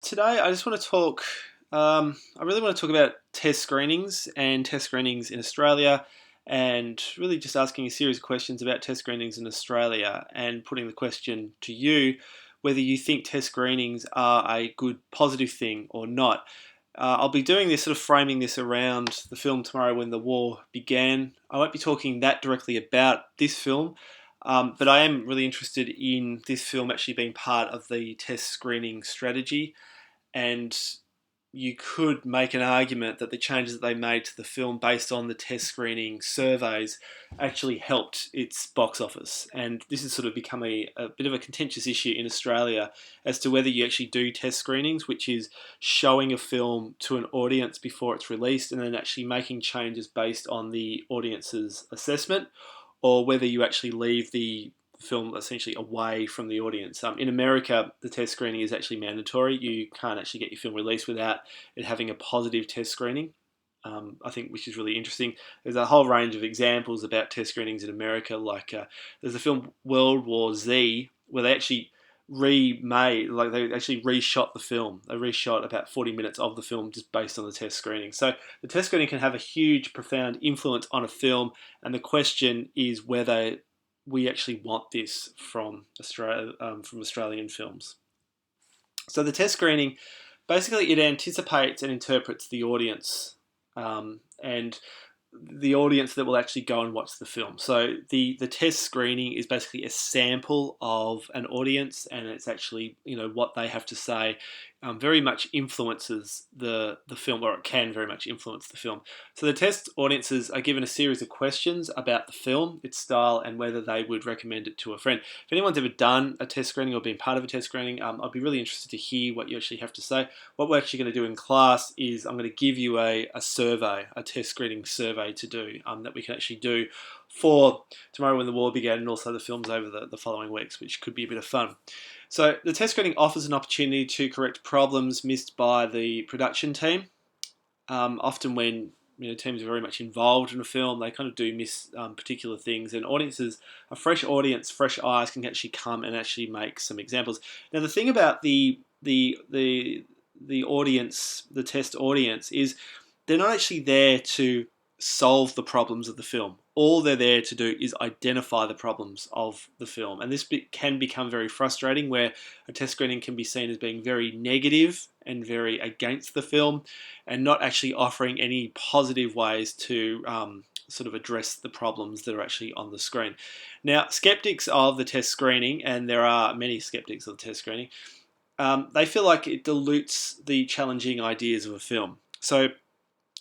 Today, I just want to talk. I really want to talk about test screenings and test screenings in Australia, and really just asking a series of questions about test screenings in Australia, and putting the question to you whether you think test screenings are a good, positive thing or not. I'll be doing this, sort of framing this around the film Tomorrow When the War Began. I won't be talking that directly about this film, but I am really interested in this film actually being part of the test screening strategy. And you could make an argument that the changes that they made to the film based on the test screening surveys actually helped its box office. And this has sort of become a bit of a contentious issue in Australia as to whether you actually do test screenings, which is showing a film to an audience before it's released and then actually making changes based on the audience's assessment, or whether you actually leave the film essentially away from the audience. In America, the test screening is actually mandatory. You can't actually get your film released without it having a positive test screening. I think, which is really interesting. There's a whole range of examples about test screenings in America. Like there's the film World War Z, where they actually remade, like they actually reshot the film. They reshot about 40 minutes of the film just based on the test screening. So the test screening can have a huge, profound influence on a film, and the question is whether we actually want this from Australia, from Australian films. So the test screening, basically, it anticipates and interprets the audience, and the audience that will actually go and watch the film. So the test screening is basically a sample of an audience, and it's actually what they have to say very much influences the film, or it can very much influence the film. So the test audiences are given a series of questions about the film, its style, and whether they would recommend it to a friend. If anyone's ever done a test screening or been part of a test screening, I'd be really interested to hear what you actually have to say. What we're actually going to do in class is I'm going to give you a survey, a test screening survey to do, that we can actually do for Tomorrow When the War Began, and also the films over the following weeks, which could be a bit of fun. So the test screening offers an opportunity to correct problems missed by the production team. Often when teams are very much involved in a film, they kind of do miss particular things, and audiences, a fresh audience, fresh eyes can actually come and actually make some examples. Now the thing about the audience, the test audience, is they're not actually there to solve the problems of the film. All they're there to do is identify the problems of the film. And this can become very frustrating, where a test screening can be seen as being very negative and very against the film, and not actually offering any positive ways to sort of address the problems that are actually on the screen. Now, skeptics of the test screening, and there are many skeptics of the test screening, they feel like it dilutes the challenging ideas of a film. So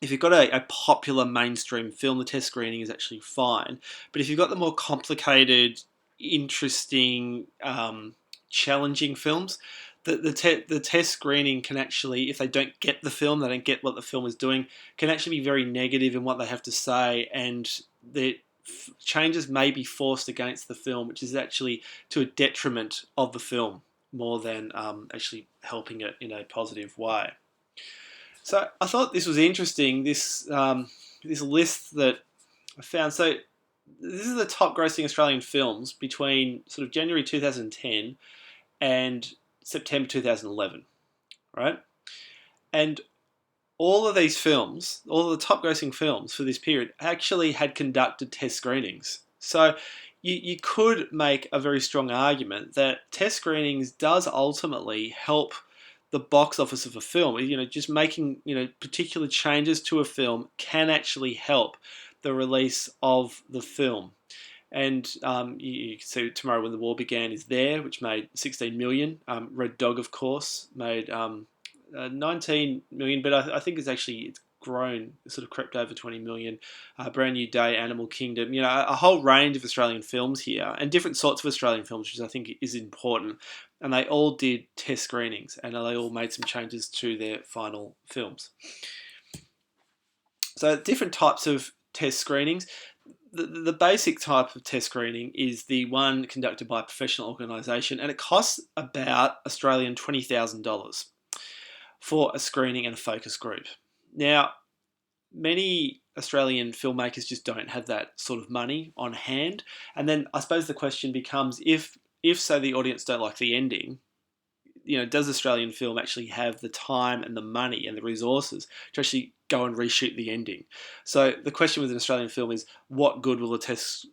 if you've got a popular mainstream film, the test screening is actually fine. But if you've got the more complicated, interesting, challenging films, the test screening can actually, if they don't get the film, they don't get what the film is doing, can actually be very negative in what they have to say, and the changes may be forced against the film, which is actually to a detriment of the film more than actually helping it in a positive way. So I thought this was interesting, this list that I found. So this is the top grossing Australian films between sort of January 2010 and September 2011, right? And all of these films, all of the top grossing films for this period, actually had conducted test screenings. So you could make a very strong argument that test screenings does ultimately help the box office of a film. Just making particular changes to a film can actually help the release of the film. And you can see Tomorrow When the War Began is there, which made 16 million. Red Dog, of course, made 19 million, but I think it's grown, sort of crept over 20 million. Brand New Day, Animal Kingdom, a whole range of Australian films here, and different sorts of Australian films, which I think is important. And they all did test screenings, and they all made some changes to their final films. So different types of test screenings. The basic type of test screening is the one conducted by a professional organisation, and it costs about Australian $20,000 for a screening and a focus group. Now, many Australian filmmakers just don't have that sort of money on hand, and then I suppose the question becomes, if so the audience don't like the ending, does Australian film actually have the time and the money and the resources to actually go and reshoot the ending? So the question with an Australian film is, what good will a test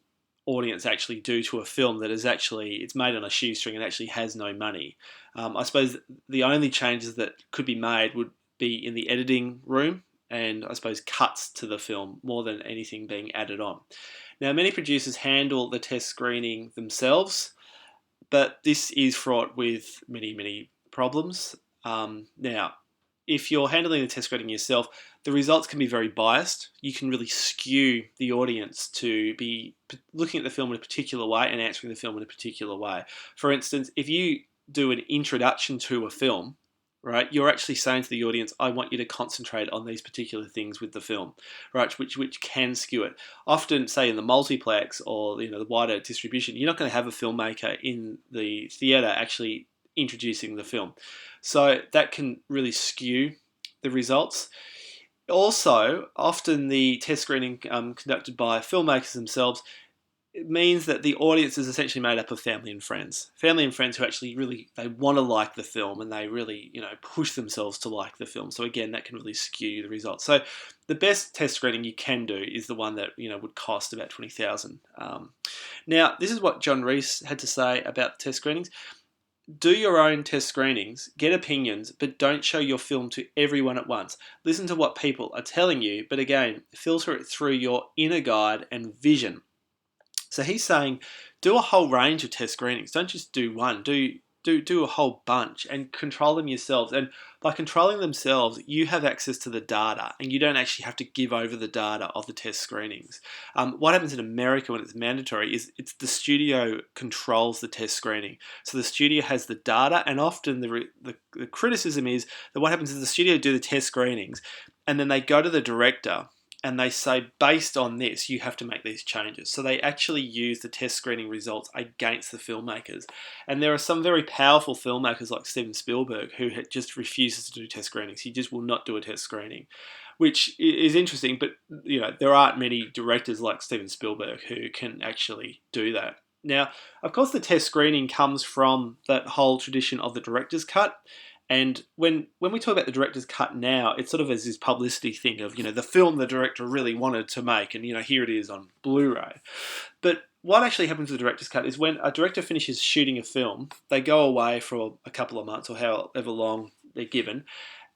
audience actually do to a film that is actually, it's made on a shoestring and actually has no money? I suppose the only changes that could be made would be in the editing room, and I suppose cuts to the film more than anything being added on. Now, many producers handle the test screening themselves, but this is fraught with many, many problems. Now, if you're handling the test screening yourself, the results can be very biased. You can really skew the audience to be looking at the film in a particular way and answering the film in a particular way. For instance, if you do an introduction to a film, right, you're actually saying to the audience, I want you to concentrate on these particular things with the film, right, which can skew it. Often, say in the multiplex or the wider distribution, you're not going to have a filmmaker in the theatre actually introducing the film. So that can really skew the results. Also, often the test screening conducted by filmmakers themselves, it means that the audience is essentially made up of family and friends. Family and friends who actually really, they want to like the film and they really, push themselves to like the film. So again, that can really skew the results. So the best test screening you can do is the one that, would cost about 20,000. Now, this is what John Rees had to say about test screenings. Do your own test screenings, get opinions, but don't show your film to everyone at once. Listen to what people are telling you, but again, filter it through your inner guide and vision. So he's saying, do a whole range of test screenings. Don't just do one. Do a whole bunch and control them yourselves. And by controlling themselves, you have access to the data and you don't actually have to give over the data of the test screenings. What happens in America when it's mandatory is it's the studio controls the test screening. So the studio has the data, and often the criticism is that what happens is the studio do the test screenings and then they go to the director and they say, based on this, you have to make these changes. So they actually use the test screening results against the filmmakers. And there are some very powerful filmmakers like Steven Spielberg who just refuses to do test screenings. He just will not do a test screening, which is interesting. But there aren't many directors like Steven Spielberg who can actually do that. Now, of course, the test screening comes from that whole tradition of the director's cut. And when we talk about the director's cut now, it's sort of as this publicity thing of, the film the director really wanted to make, and, here it is on Blu-ray. But what actually happens with the director's cut is when a director finishes shooting a film, they go away for a couple of months or however long they're given,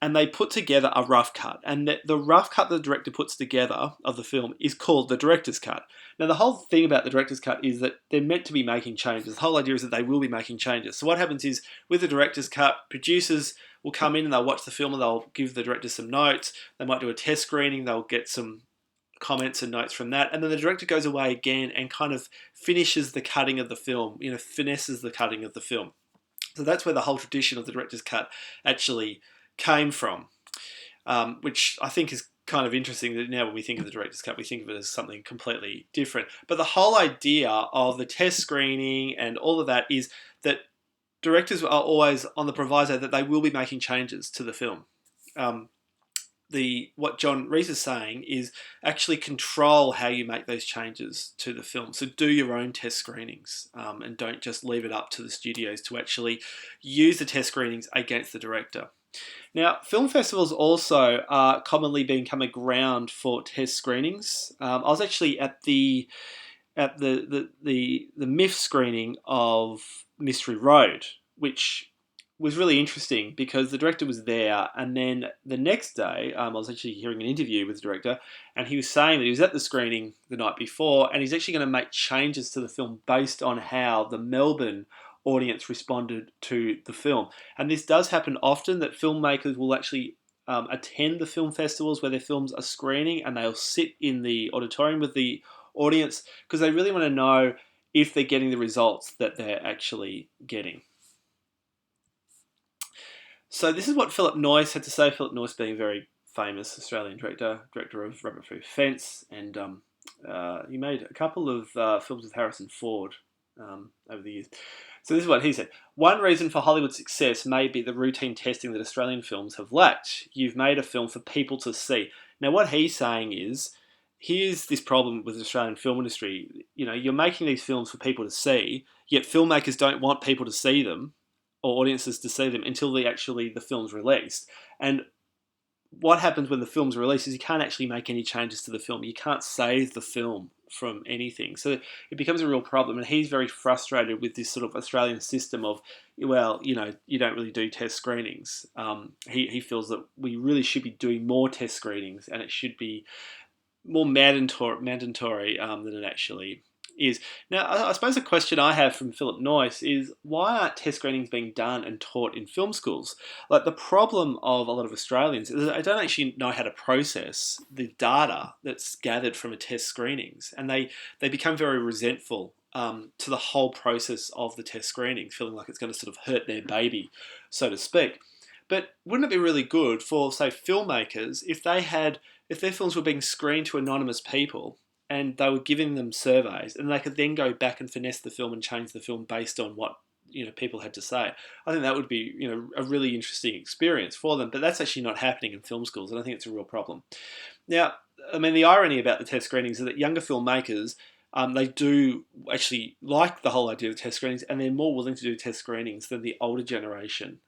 and they put together a rough cut. And the rough cut the director puts together of the film is called the director's cut. Now, the whole thing about the director's cut is that they're meant to be making changes. The whole idea is that they will be making changes. So what happens is, with the director's cut, producers will come in and they'll watch the film and they'll give the director some notes. They might do a test screening. They'll get some comments and notes from that. And then the director goes away again and kind of finishes the cutting of the film, finesses the cutting of the film. So that's where the whole tradition of the director's cut actually came from, which I think is kind of interesting that now when we think of the director's cut, we think of it as something completely different. But the whole idea of the test screening and all of that is that directors are always on the proviso that they will be making changes to the film. What John Rees is saying is actually control how you make those changes to the film. So do your own test screenings and don't just leave it up to the studios to actually use the test screenings against the director. Now, film festivals also are commonly become a ground for test screenings. I was actually at the MIFF screening of Mystery Road, which was really interesting because the director was there, and then the next day I was actually hearing an interview with the director, and he was saying that he was at the screening the night before and he's actually going to make changes to the film based on how the Melbourne audience responded to the film. And this does happen often, that filmmakers will actually attend the film festivals where their films are screening, and they'll sit in the auditorium with the audience because they really want to know if they're getting the results that they're actually getting. So this is what Philip Noyce had to say. Philip Noyce being a very famous Australian director of Rabbit Proof Fence, and he made a couple of films with Harrison Ford over the years. So this is what he said. One reason for Hollywood's success may be the routine testing that Australian films have lacked. You've made a film for people to see. Now what he's saying is, here's this problem with the Australian film industry. You're making these films for people to see, yet filmmakers don't want people to see them, or audiences to see them until the film's released. And what happens when the film's released is you can't actually make any changes to the film. You can't save the film from anything. So it becomes a real problem. And he's very frustrated with this sort of Australian system of, well, you don't really do test screenings. He feels that we really should be doing more test screenings, and it should be more mandatory than it actually is. Now, I suppose the question I have from Philip Noyce is, why aren't test screenings being done and taught in film schools? Like, the problem of a lot of Australians is they don't actually know how to process the data that's gathered from a test screenings, and they become very resentful to the whole process of the test screenings, feeling like it's going to sort of hurt their baby, so to speak. But wouldn't it be really good for, say, filmmakers if their films were being screened to anonymous people and they were giving them surveys, and they could then go back and finesse the film and change the film based on what people had to say? I think that would be a really interesting experience for them. But that's actually not happening in film schools, and I think it's a real problem. Now, I mean, the irony about the test screenings is that younger filmmakers, they do actually like the whole idea of test screenings, and they're more willing to do test screenings than the older generation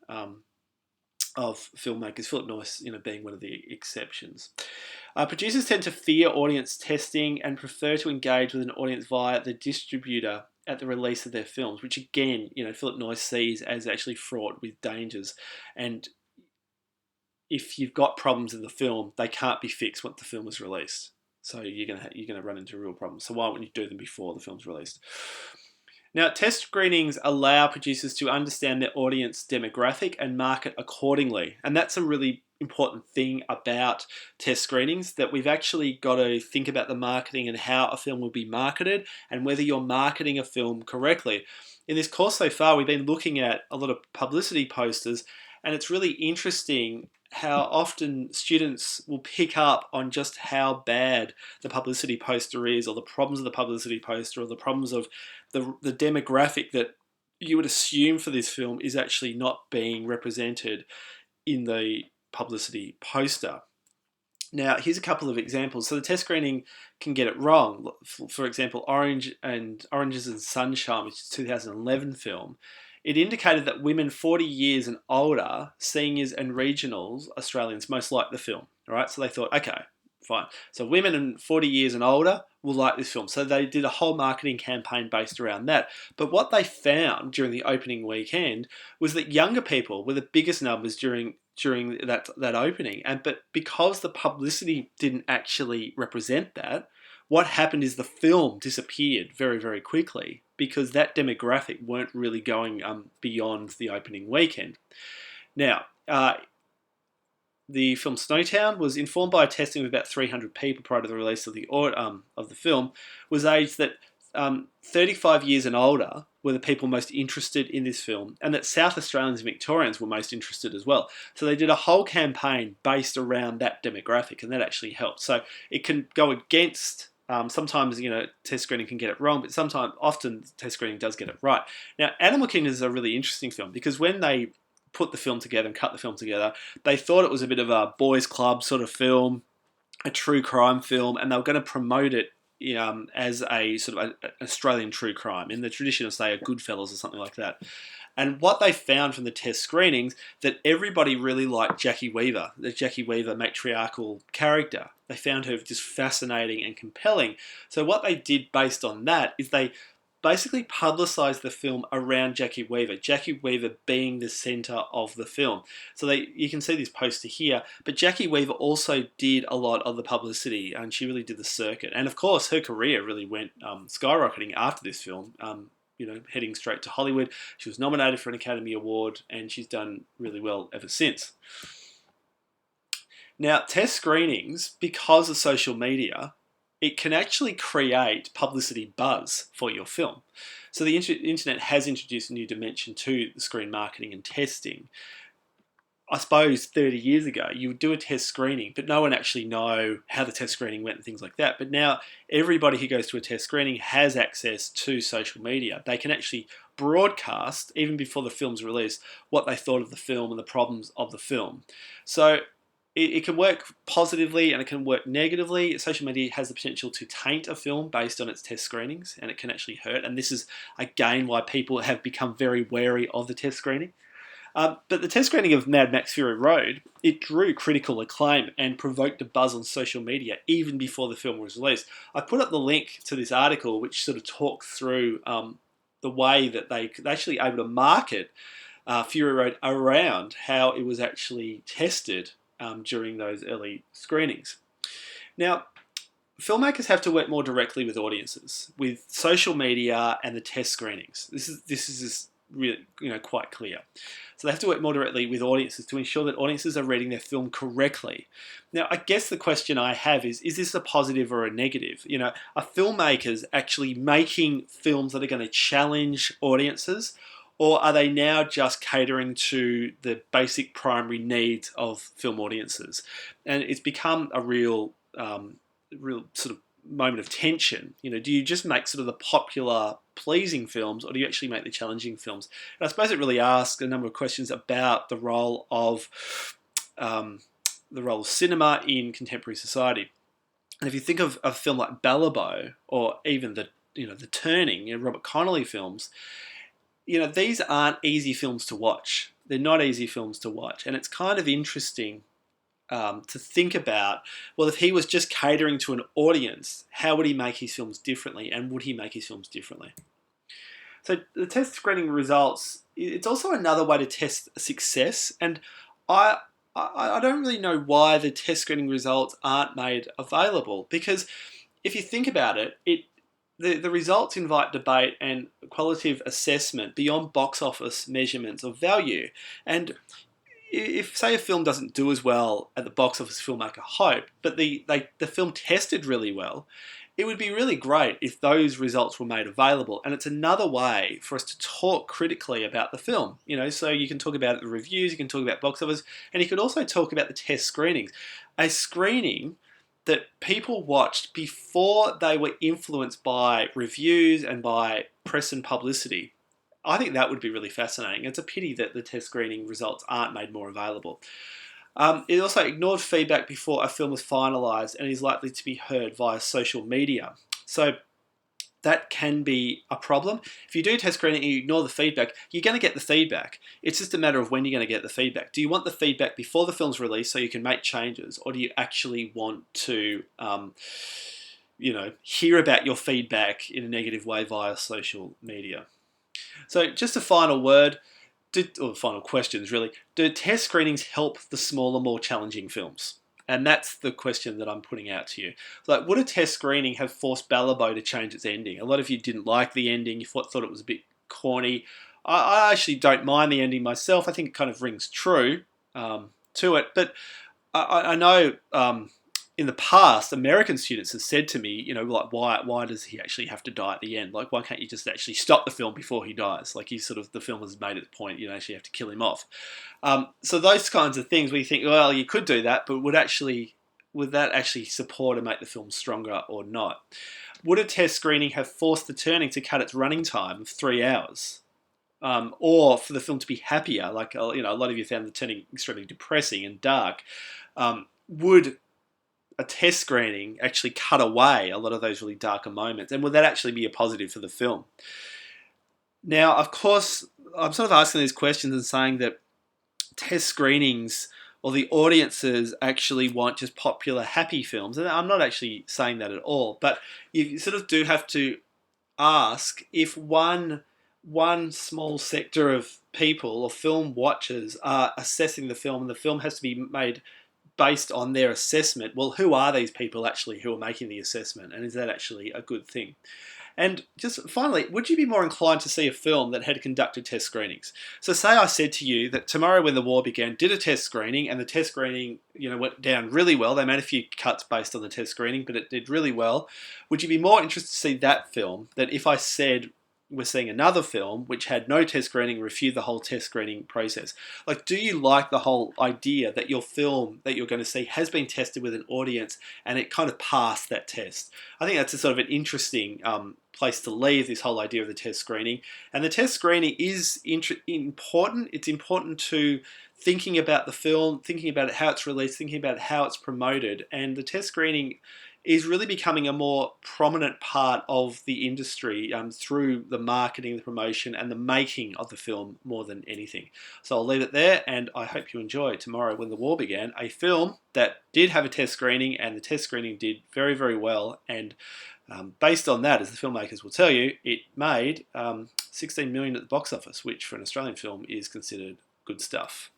of filmmakers, Philip Noyce being one of the exceptions. Producers tend to fear audience testing and prefer to engage with an audience via the distributor at the release of their films, which again, Philip Noyce sees as actually fraught with dangers. And if you've got problems in the film, they can't be fixed once the film is released. So you're gonna run into real problems. So why wouldn't you do them before the film's released? Now, test screenings allow producers to understand their audience demographic and market accordingly. And that's a really important thing about test screenings, that we've actually got to think about the marketing and how a film will be marketed and whether you're marketing a film correctly. In this course so far, we've been looking at a lot of publicity posters, and it's really interesting how often students will pick up on just how bad the publicity poster is, or the problems of the publicity poster, or the problems of the demographic that you would assume for this film is actually not being represented in the publicity poster. Now, here's a couple of examples. So the test screening can get it wrong. For example, Oranges and Sunshine, which is a 2011 film, it indicated that women 40 years and older, seniors and regionals Australians most liked the film. All right, so they thought, okay, fine. So women and 40 years and older will like this film. So they did a whole marketing campaign based around that. But what they found during the opening weekend was that younger people were the biggest numbers during that opening. But because the publicity didn't actually represent that, what happened is the film disappeared very, very quickly, because that demographic weren't really going beyond the opening weekend. Now, the film Snowtown was informed by a testing of about 300 people prior to the release of the film, was aged that 35 years and older were the people most interested in this film, and that South Australians and Victorians were most interested as well. So they did a whole campaign based around that demographic, and that actually helped. So it can go against. Sometimes, test screening can get it wrong, but often test screening does get it right. Now, Animal Kingdom is a really interesting film, because when they put the film together and cut the film together, they thought it was a bit of a boys' club sort of film, a true crime film, and they were going to promote it as a sort of an Australian true crime in the tradition of, say, a Goodfellas or something like that. And what they found from the test screenings, that everybody really liked Jackie Weaver, the Jackie Weaver matriarchal character. They found her just fascinating and compelling. So what they did based on that is they basically publicised the film around Jackie Weaver being the centre of the film. So you can see this poster here, but Jackie Weaver also did a lot of the publicity, and she really did the circuit. And of course, her career really went skyrocketing after this film, heading straight to Hollywood. She was nominated for an Academy Award, and she's done really well ever since. Now, test screenings, because of social media, it can actually create publicity buzz for your film. So the internet has introduced a new dimension to the screen marketing and testing. I suppose 30 years ago, you would do a test screening, but no one actually know how the test screening went and things like that. But now everybody who goes to a test screening has access to social media. They can actually broadcast, even before the film's released, what they thought of the film and the problems of the film. So it can work positively and it can work negatively. Social media has the potential to taint a film based on its test screenings, and it can actually hurt. And this is, again, why people have become very wary of the test screening. But the test screening of Mad Max Fury Road, it drew critical acclaim and provoked a buzz on social media even before the film was released. I put up the link to this article which sort of talks through the way that they actually able to market Fury Road around how it was actually tested during those early screenings. Now, filmmakers have to work more directly with audiences, with social media and the test screenings. This is really quite clear. So they have to work more directly with audiences to ensure that audiences are reading their film correctly. Now, I guess the question I have is this a positive or a negative? Are filmmakers actually making films that are going to challenge audiences, or are they now just catering to the basic primary needs of film audiences? And it's become a real sort of moment of tension. Do you just make sort of the popular, pleasing films, or do you actually make the challenging films? And I suppose it really asks a number of questions about the role of cinema in contemporary society. And if you think of a film like Ballabo, or even the Turning, Robert Connolly films, these aren't easy films to watch. They're not easy films to watch, and it's kind of interesting to think about, well, if he was just catering to an audience, how would he make his films differently, and would he make his films differently? So the test screening results, it's also another way to test success, and I don't really know why the test screening results aren't made available, because if you think about it, the results invite debate and qualitative assessment beyond box office measurements of value. And if, say, a film doesn't do as well at the box office as filmmaker hoped, but the film tested really well, it would be really great if those results were made available. And it's another way for us to talk critically about the film. So you can talk about the reviews, you can talk about box office, and you could also talk about the test screenings. A screening that people watched before they were influenced by reviews and by press and publicity. I think that would be really fascinating. It's a pity that the test screening results aren't made more available. It also ignored feedback before a film was finalised and is likely to be heard via social media. So that can be a problem. If you do test screening and you ignore the feedback, you're going to get the feedback. It's just a matter of when you're going to get the feedback. Do you want the feedback before the film's released so you can make changes, or do you actually want to hear about your feedback in a negative way via social media? So just a final word, or final questions really. Do test screenings help the smaller, more challenging films? And that's the question that I'm putting out to you. Would a test screening have forced Ballabo to change its ending? A lot of you didn't like the ending. You thought it was a bit corny. I actually don't mind the ending myself. I think it kind of rings true to it. But I know in the past, American students have said to me, why does he actually have to die at the end? Why can't you just actually stop the film before he dies? The film has made its point, you actually have to kill him off. So those kinds of things where you think, well, you could do that, but would that actually support and make the film stronger or not? Would a test screening have forced The Turning to cut its running time of 3 hours? Or for the film to be happier, a lot of you found The Turning extremely depressing and dark. Would a test screening actually cut away a lot of those really darker moments, and would that actually be a positive for the film? Now, of course, I'm sort of asking these questions and saying that test screenings or the audiences actually want just popular, happy films, and I'm not actually saying that at all, but you sort of do have to ask if one small sector of people or film watchers are assessing the film, and the film has to be made based on their assessment. Well, who are these people actually who are making the assessment, and is that actually a good thing? And just finally, would you be more inclined to see a film that had conducted test screenings? So say I said to you that Tomorrow When the War Began did a test screening, and the test screening went down really well. They made a few cuts based on the test screening, but it did really well. Would you be more interested to see that film than if I said we're seeing another film which had no test screening, refute the whole test screening process? Do you like the whole idea that your film that you're going to see has been tested with an audience and it kind of passed that test? I think that's a sort of an interesting place to leave this whole idea of the test screening. And the test screening is important. It's important to thinking about the film, thinking about how it's released, thinking about how it's promoted. And the test screening is really becoming a more prominent part of the industry through the marketing, the promotion, and the making of the film more than anything. So I'll leave it there, and I hope you enjoy Tomorrow When the War Began, a film that did have a test screening, and the test screening did very, very well. And based on that, as the filmmakers will tell you, it made 16 million at the box office, which for an Australian film is considered good stuff.